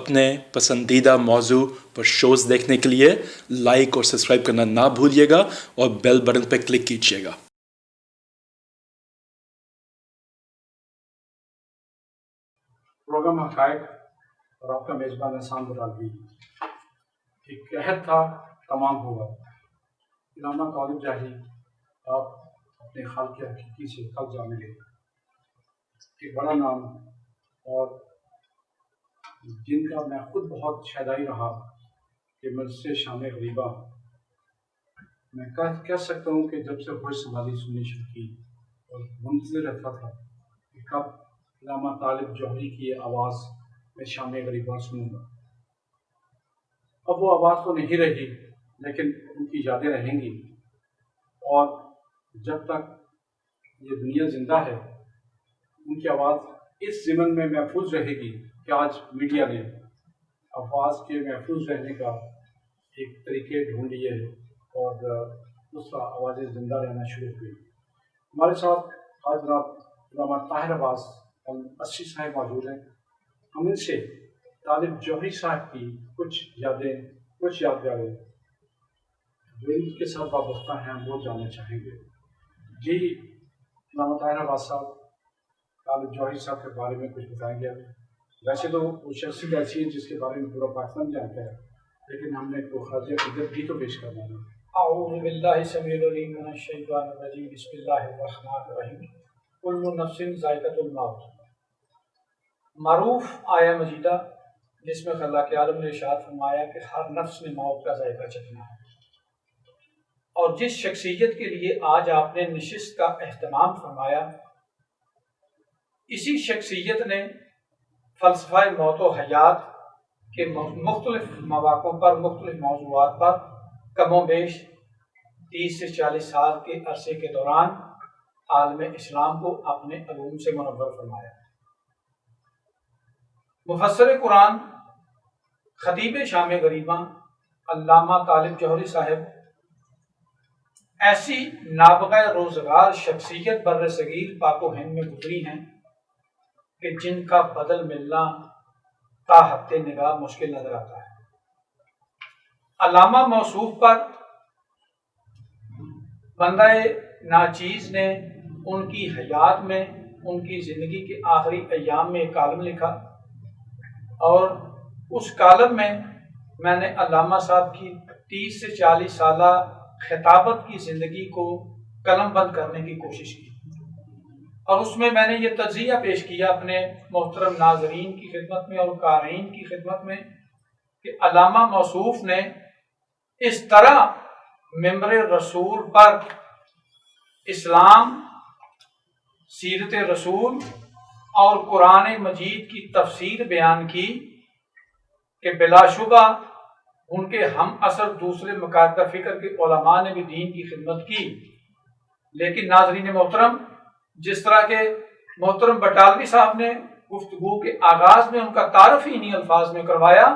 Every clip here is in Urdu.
اپنے پسندیدہ موضوع پر شوز دیکھنے کے لیے لائک اور سبسکرائب کرنا نہ بھولیے گا اور بیل بٹن پر کلک کیجیے گا۔ پروگرام حقائق اور آپ کا میزبان احسان برادری۔ ایک عہد تھا، تمام ہوا۔ علامہ طالب جوہری آپ اپنے خالق حقیقی سے کب جا ملے، ایک بڑا نام، اور جن کا میں خود بہت شیدائی رہا کہ مجھ شام غریبہ میں کہہ سکتا ہوں کہ جب سے ہوش سنبھالی سننی شروع کی اور منتظر رہتا تھا کہ کب علامہ طالب جوہری کی یہ آواز میں شام غریبہ سنوں گا۔ اب وہ آواز تو نہیں رہی، لیکن ان کی یادیں رہیں گی، اور جب تک یہ دنیا زندہ ہے ان کی آواز اس ضمن میں محفوظ رہے گی کہ آج میڈیا نے آواز کے محفوظ رہنے کا ایک طریقے ڈھونڈ لیے اور دوسرا آوازیں زندہ رہنا شروع ہوئی۔ ہمارے ساتھ آج جناب علامہ طاہر عباس الاسری صاحب موجود ہیں۔ ہم ان سے طالب جوہری صاحب کی کچھ یادیں، کچھ یادگاریں جو ان کے ساتھ وابستہ ہیں وہ جاننا چاہیں گے۔ جی علامہ طاہر عباس صاحب، طالب جوہری صاحب کے بارے میں کچھ بتائیں گے؟ ویسے تو وہ شخصیت ایسی ہے جس کے بارے میں پورا پاکستان جانتا ہے، لیکن ہم نے کو خراج عقیدت بھی تو پیش کرنا ہے۔ اعوذ باللہ السمیع العلیم من الشیطان الرجیم، بسم اللہ الرحمن الرحیم۔ کل نفس ذائقۃ الموت، معروف آیہ مجیدہ جس میں اللہ کے عالم نے ارشاد فرمایا کہ ہر نفس نے موت کا ذائقہ چکھنا ہے، اور جس شخصیت کے لیے آج آپ نے نشست کا اہتمام فرمایا، اسی شخصیت نے فلسفہ موت و حیات کے مختلف مواقع پر، مختلف موضوعات پر کم و بیش 30 سے 40 سال کے عرصے کے دوران عالم اسلام کو اپنے علوم سے منور فرمایا۔ مفسر قرآن، خطیب شام غریبہ علامہ طالب جوہری صاحب ایسی نابغہ روزگار شخصیت بر صغیر پاک و ہند میں گزری ہیں کہ جن کا بدل ملنا تا حد نگاہ مشکل نظر آتا ہے۔ علامہ موصوف پر بندہ ناچیز نے ان کی حیات میں، ان کی زندگی کے آخری ایام میں ایک کالم لکھا، اور اس کالم میں نے علامہ صاحب کی 30 سے 40 سالہ خطابت کی زندگی کو قلم بند کرنے کی کوشش کی، اور اس میں نے یہ تجزیہ پیش کیا اپنے محترم ناظرین کی خدمت میں اور قارئین کی خدمت میں کہ علامہ موصوف نے اس طرح ممبر رسول پر اسلام، سیرت رسول اور قرآن مجید کی تفسیر بیان کی کہ بلا شبہ ان کے ہم عصر دوسرے مکاتب فکر کے علماء نے بھی دین کی خدمت کی، لیکن ناظرین محترم، جس طرح کے محترم بٹالوی صاحب نے گفتگو کے آغاز میں ان کا تعارف ہی انہی الفاظ میں کروایا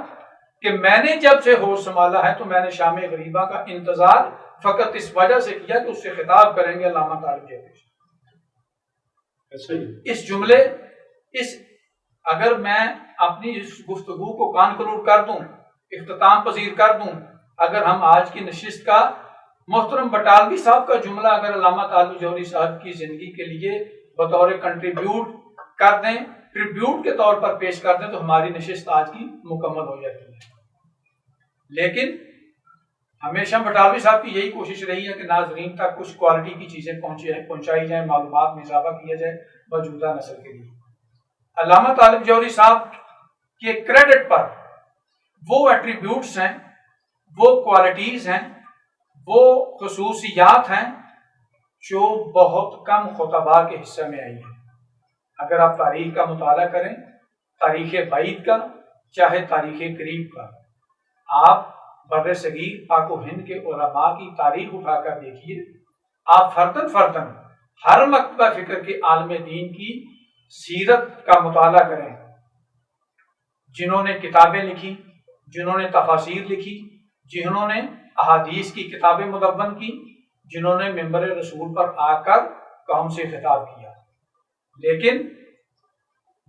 کہ میں نے جب سے ہوش سنبھالا ہے تو میں نے شام غریبہ کا انتظار فقط اس وجہ سے کیا کہ اس سے خطاب کریں گے علامہ طالب جوہری۔ اس جملے، اگر میں اپنی اس گفتگو کو کانکلوڈ کر دوں، اختتام پذیر کر دوں، اگر ہم آج کی نشست کا محترم بٹالوی صاحب کا جملہ اگر علامہ طالب جوہری صاحب کی زندگی کے لیے بطور کنٹریبیوٹ کر دیں، ٹریبیوٹ کے طور پر پیش کر دیں، تو ہماری نشست آج کی مکمل ہو جاتی ہے۔ لیکن ہمیشہ بٹالوی صاحب کی یہی کوشش رہی ہے کہ ناظرین تک کچھ کوالٹی کی چیزیں پہنچائی جائیں، معلومات میں اضافہ کیا جائے موجودہ نسل کے لیے۔ علامہ طالب جوہری صاحب کے کریڈٹ پر وہ ایٹریبیوٹس ہیں، وہ کوالٹیز ہیں، وہ خصوصیات ہیں جو بہت کم خطباء کے حصے میں آئی ہیں۔ اگر آپ تاریخ کا مطالعہ کریں، تاریخ بعید کا چاہے تاریخ قریب کا، آپ بر صغیر پاک و ہند کے علماء کی تاریخ اٹھا کر دیکھیے، آپ فرداً ہر مکتبہ فکر کے عالم دین کی سیرت کا مطالعہ کریں، جنہوں نے کتابیں لکھی، جنہوں نے تفاسیر لکھی، جنہوں نے احادیث کی کتابیں مدون کی، جنہوں نے ممبر رسول پر آ کر قوم سے خطاب کیا۔ لیکن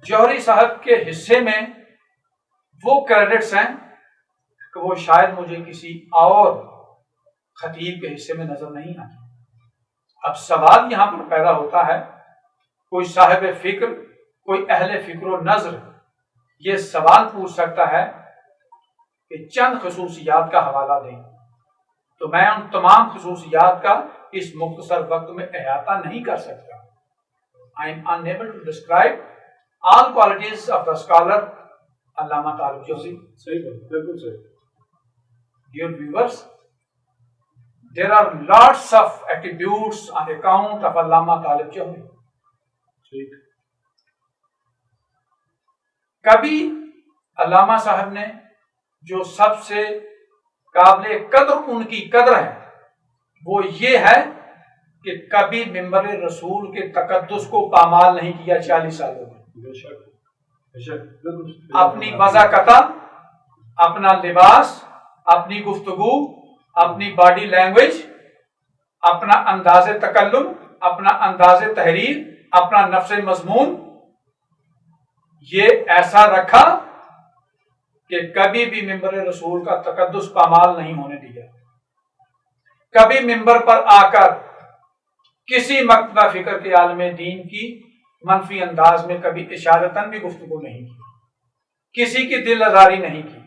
جوہری صاحب کے حصے میں وہ کریڈٹس ہیں کہ وہ شاید مجھے کسی اور خطیب کے حصے میں نظر نہیں آتے. اب سوال یہاں پر پیدا ہوتا ہے، کوئی صاحب فکر، کوئی اہل فکر و نظر یہ سوال پوچھ سکتا ہے کہ چند خصوصیات کا حوالہ دیں، تو میں ان تمام خصوصیات کا اس مختصر وقت میں احاطہ نہیں کر سکتا. I am unable to describe all qualities of the scholar علامہ طالب جوہری. صحیح بات، بالکل صحیح. Dear viewers, there are lots of attributes on account of علامہ طالب جوہری. ٹھیک. کبھی علامہ صاحب نے جو سب سے قابل قدر ان کی قدر ہے وہ یہ ہے کہ کبھی ممبر رسول کے تقدس کو پامال نہیں کیا 40 سالوں میں. بے شک بے شک، بالکل. اپنی وضاحت، اپنا لباس، اپنی گفتگو، اپنی باڈی لینگویج، اپنا انداز تکلم، اپنا انداز تحریر، اپنا نفس مضمون یہ ایسا رکھا کہ کبھی بھی ممبر رسول کا تقدس پامال نہیں ہونے دیا. کبھی ممبر پر آ کر کسی مکتبہ فکر کے عالم دین کی منفی انداز میں کبھی اشارتاً بھی گفتگو نہیں کی، کسی کی دل آزاری نہیں کی.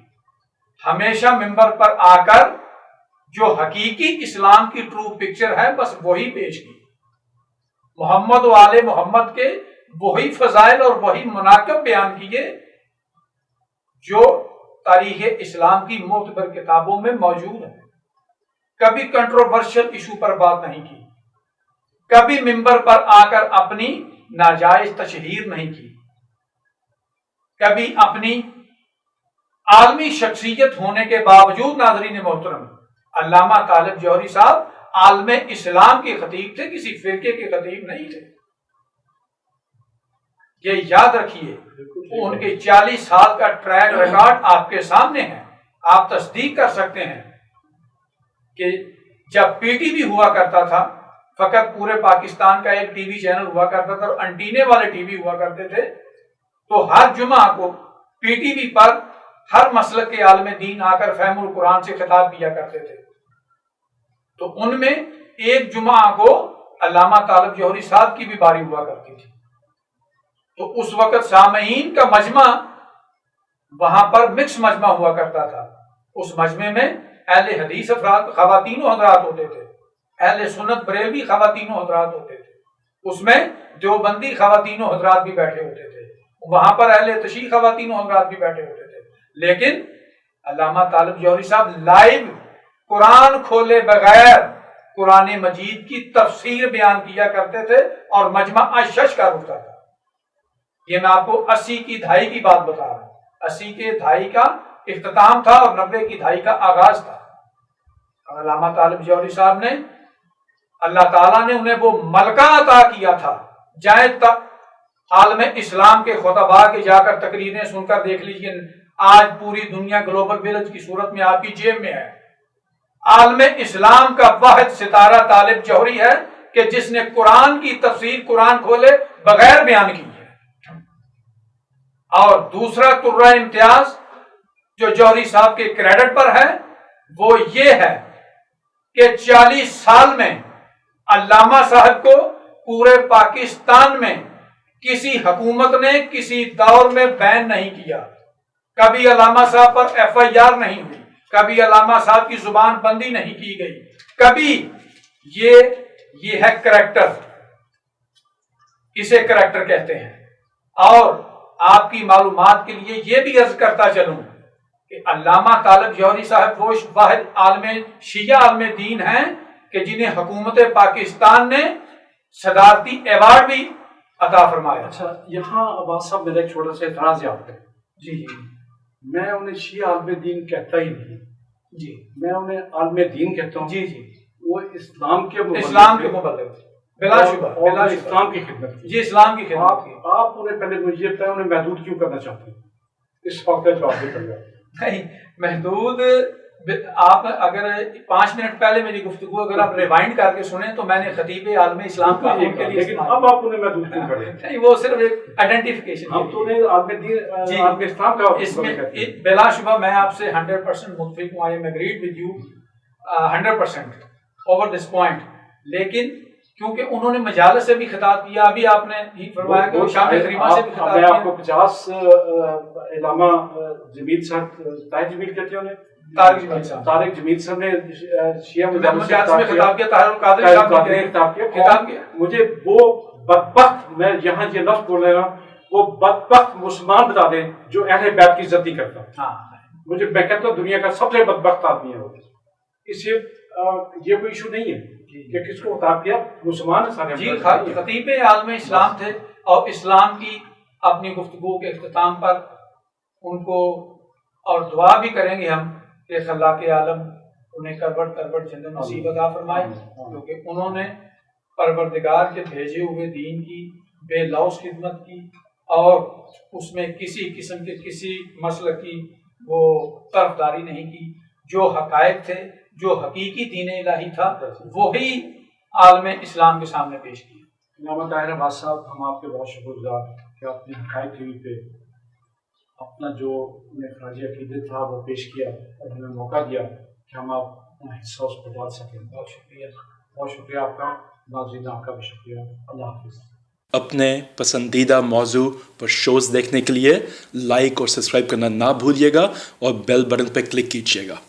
ہمیشہ ممبر پر آ کر جو حقیقی اسلام کی ٹرو پکچر ہے بس وہی پیش کی. محمد و آل محمد کے وہی فضائل اور وہی مناقب بیان کیے جو تاریخ اسلام کی معتبر کتابوں میں موجود ہے. کبھی کنٹروورشل ایشو پر بات نہیں کی، کبھی ممبر پر آ کر اپنی ناجائز تشہیر نہیں کی، کبھی اپنی عالمی شخصیت ہونے کے باوجود ناظرین محترم علامہ طالب جوہری صاحب عالم اسلام کے خطیب تھے، کسی فرقے کے خطیب نہیں تھے. یہ یاد رکھیے، ان کے 40 سال کا ٹریک ریکارڈ آپ کے سامنے ہے. آپ تصدیق کر سکتے ہیں کہ جب پی ٹی وی ہوا کرتا تھا، فقط پورے پاکستان کا ایک ٹی وی چینل ہوا کرتا تھا اور انٹینے والے ٹی وی ہوا کرتے تھے، تو ہر جمعہ کو پی ٹی وی پر ہر مسلک کے عالم دین آ کر فہم القرآن سے خطاب کیا کرتے تھے. تو ان میں ایک جمعہ کو علامہ طالب جوہری صاحب کی بھی باری ہوا کرتی تھی. تو اس وقت سامعین کا مجمع وہاں پر مکس مجمع ہوا کرتا تھا. اس مجمع میں اہل حدیث افراد خواتین و حضرات ہوتے تھے، اہل سنت بریلوی خواتین و حضرات ہوتے تھے، اس میں دیوبندی خواتین و حضرات بھی بیٹھے ہوتے تھے، وہاں پر اہل تشیع خواتین و حضرات بھی بیٹھے ہوتے تھے. لیکن علامہ طالب جوہری صاحب لائیو قرآن کھولے بغیر قرآن مجید کی تفسیر بیان کیا کرتے تھے اور مجمع اشش کا اٹھتا تھا. یہ میں آپ کو 80 کی دہائی کی بات بتا رہا ہوں. 80 کے دہائی کا اختتام تھا اور 90 کی دہائی کا آغاز تھا. اور علامہ طالب جوہری صاحب نے، اللہ تعالیٰ نے انہیں وہ ملکہ عطا کیا تھا. جائیں عالم اسلام کے خطباء کے جا کر تقریریں سن کر دیکھ لیجیے، آج پوری دنیا گلوبل ولیج کی صورت میں آپ کی جیب میں ہے. عالم اسلام کا واحد ستارہ طالب جوہری ہے کہ جس نے قرآن کی تفسیر قرآن کھولے بغیر بیان کی ہے. اور دوسرا ترہ امتیاز جو جوہری صاحب کے کریڈٹ پر ہے وہ یہ ہے کہ 40 سال میں علامہ صاحب کو پورے پاکستان میں کسی حکومت نے کسی دور میں بین نہیں کیا. کبھی علامہ صاحب پر ایف آئی آر نہیں ہوئی، کبھی علامہ صاحب کی زبان بندی نہیں کی گئی. کبھی یہ ہے کریکٹر، اسے کریکٹر کہتے ہیں. اور آپ کی معلومات کے لیے یہ بھی عرض کرتا چلوں کہ علامہ طالب جوہری صاحب وہ واحد عالم شیعہ عالم دین ہیں کہ جنہیں حکومت پاکستان نے صدارتی ایوارڈ بھی عطا فرمایا. اچھا، یہاں عباس صاحب میرا ایک چھوٹا سا اعتراض ہے آپ پہ. جی میں انہیں شیعہ عالم دین کہتا ہی نہیں. جی میں انہیں عالم دین کہتا ہوں. جی جی وہ اسلام کے مبلغ بلا شبہ، اور اسلام کی خدمت کی. جی اسلام کی خدمت کی. آپ انہیں پہلے مجھے یہ بتائیں انہیں محدود کیوں کرنا چاہتے ہیں؟ اس سوال کا جواب دے کر نہیں، محدود آپ اگر 5 منٹ پہلے میری گفتگو اگر آپ ریوائنڈ کر کے سنیں تو میں نے خطیب عالم اسلام کا ان کے لیے لیکن اب آپ انہیں محدود کیوں کر رہے ہیں؟ نہیں، وہ صرف ایک آئیڈینٹیفیکیشن ہم تو انہیں عالم اسلام کا اس میں بلا شبہ میں آپ سے 100% متفق ہوں. I am agreed with you 100% over this point. لیکن کیونکہ انہوں نے مجالس سے بھی خطاب کیا، ابھی آپ نے ہی فرمایا کہ وہ شام کریمہ سے بھی خطاب میں کیا. آپ کو 50 علامہ جمیل صاحب، طاہر جمیل کہتے ہیں انہیں، طارق جمیل صاحب نے شیعہ مجالس میں خطاب کیا، طاہر القادری صاحب نے خطاب کیا. مجھے وہ بدبخت، میں یہاں یہ لفظ بول رہا ہوں، وہ بدبخت مسلمان بتا دیں جو اہل بیت کی عزت نہیں کرتا. مجھے میں کہتا ہوں دنیا کا سب سے بدبخت آدمی ہے وہ. اس سے یہ کوئی ایشو نہیں ہے کہ کس کو خطاب کیا، مسلمان سارے. جی، خطیب عالم اسلام تھے اور اسلام کی اپنی گفتگو کے اختتام پر ان کو اور دعا بھی کریں گے ہم کہ خلاق عالم انہیں کروٹ جنت نصیب عطا فرمائے، کیونکہ انہوں نے پروردگار کے بھیجے ہوئے دین کی بے لوث خدمت کی اور اس میں کسی قسم کے کسی مسلک کی وہ طرفداری نہیں کی. جو حقائق تھے، جو حقیقی دین الہی تھا، وہی عالم اسلام کے سامنے پیش کیا. علامہ طاہر عباس صاحب، ہم آپ کے بہت شکر گزار کہ آپ نے حقائق ٹی وی پہ اپنا جو انہیں خراج عقیدت تھا وہ پیش کیا اور ہمیں موقع دیا کہ ہم آپ اپنا حصہ اس کو ڈال سکیں. بہت شکریہ. بہت شکریہ آپ کا. ناظرین آپ کا بھی شکریہ. اللہ حافظ. اپنے پسندیدہ موضوع پر شوز دیکھنے کے لیے لائک اور سبسکرائب کرنا نہ بھولیے گا اور بیل بٹن پہ کلک کیجیے گا.